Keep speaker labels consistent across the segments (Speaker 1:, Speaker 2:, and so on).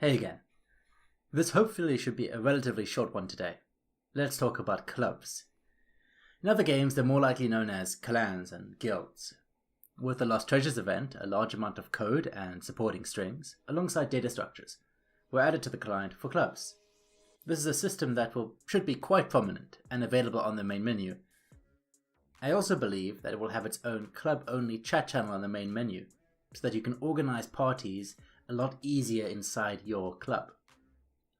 Speaker 1: Hey again. This hopefully should be a relatively short one today. Let's talk about clubs. In other games, they're more likely known as clans and guilds. With the Lost Treasures event, a large amount of code and supporting strings, alongside data structures, were added to the client for clubs. This is a system that should be quite prominent and available on the main menu. I also believe that it will have its own club-only chat channel on the main menu, so that you can organize parties a lot easier inside your club.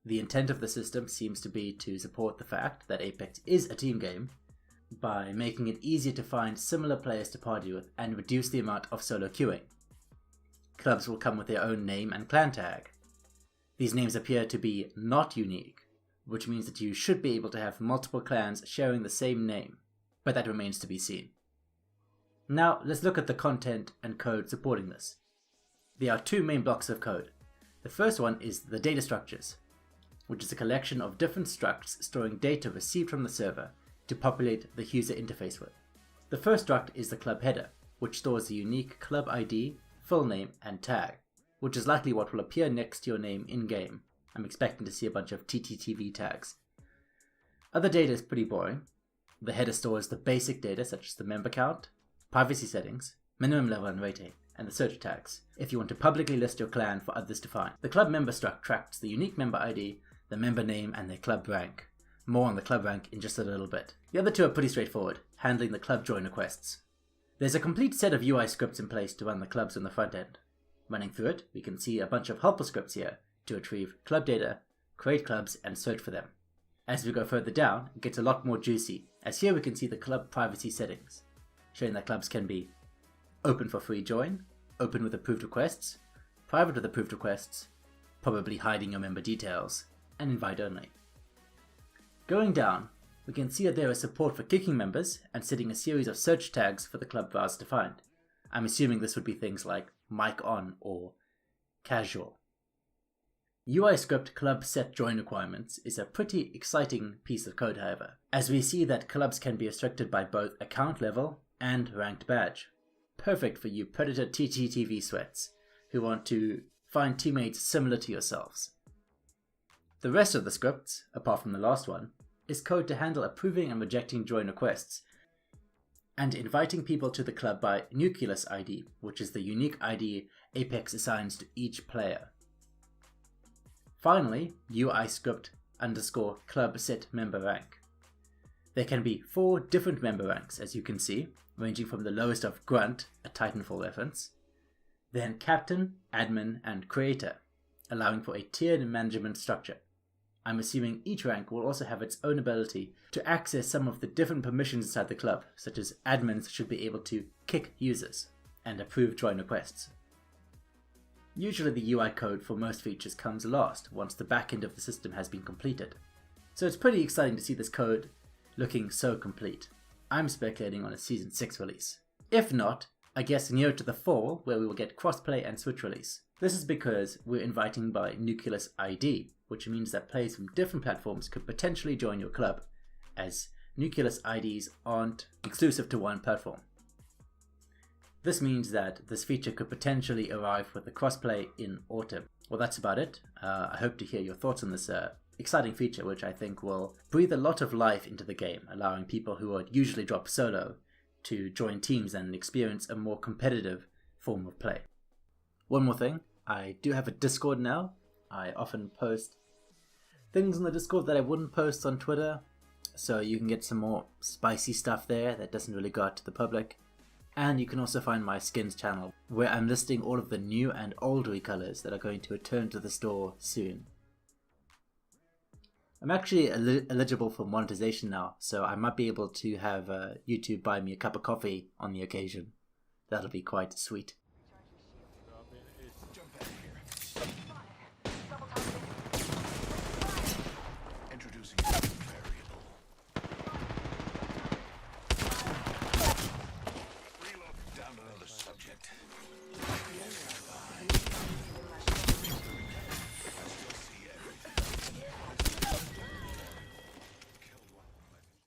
Speaker 1: The intent of the system seems to be to support the fact that Apex is a team game by making it easier to find similar players to party with and reduce the amount of solo queuing. Clubs will come with their own name and clan tag. These names appear to be not unique, which means that you should be able to have multiple clans sharing the same name, but that remains to be seen. Now let's look at the content and code supporting this. There are two main blocks of code. The first one is the data structures, which is a collection of different structs storing data received from the server to populate the user interface with. The first struct is the club header, which stores the unique club ID, full name, and tag, which is likely what will appear next to your name in-game. I'm expecting to see a bunch of TTTV tags. Other data is pretty boring. The header stores the basic data such as the member count, privacy settings, minimum level and rating, and the search tags, if you want to publicly list your clan for others to find. The club member struct tracks the unique member ID, the member name, and their club rank. More on the club rank in just a little bit. The other two are pretty straightforward, handling the club join requests. There's a complete set of UI scripts in place to run the clubs on the front end. Running through it, we can see a bunch of helper scripts here to retrieve club data, create clubs, and search for them. As we go further down, it gets a lot more juicy, as here we can see the club privacy settings, showing that clubs can be open for free join, open with approved requests, private with approved requests, probably hiding your member details, and invite only. Going down, we can see that there is support for kicking members and setting a series of search tags for the club browser to find. I'm assuming this would be things like mic on or casual. UI script club set join requirements is a pretty exciting piece of code, however, as we see that clubs can be restricted by both account level and ranked badge. Perfect for you Predator TTTV sweats who want to find teammates similar to yourselves. The rest of the scripts, apart from the last one, is code to handle approving and rejecting join requests, and inviting people to the club by Nucleus ID, which is the unique ID Apex assigns to each player. Finally, UI script underscore club set member rank. There can be 4 different member ranks, as you can see, ranging from the lowest of Grunt, a Titanfall reference, then Captain, Admin, and Creator, allowing for a tiered management structure. I'm assuming each rank will also have its own ability to access some of the different permissions inside the club, such as admins should be able to kick users and approve join requests. Usually the UI code for most features comes last once the back end of the system has been completed, so it's pretty exciting to see this code looking so complete. I'm speculating on a Season 6 release. If not, I guess nearer to the fall where we will get crossplay and Switch release. This is because we're inviting by Nucleus ID, which means that players from different platforms could potentially join your club, as Nucleus IDs aren't exclusive to one platform. This means that this feature could potentially arrive with the crossplay in autumn. Well, that's about it. I hope to hear your thoughts on this exciting feature, which I think will breathe a lot of life into the game, allowing people who would usually drop solo to join teams and experience a more competitive form of play. One more thing, I do have a Discord now. I often post things on the Discord that I wouldn't post on Twitter, so you can get some more spicy stuff there that doesn't really go out to the public. And you can also find my skins channel, where I'm listing all of the new and old recolors that are going to return to the store soon. I'm actually eligible for monetization now, so I might be able to have YouTube buy me a cup of coffee on the occasion. That'll be quite sweet.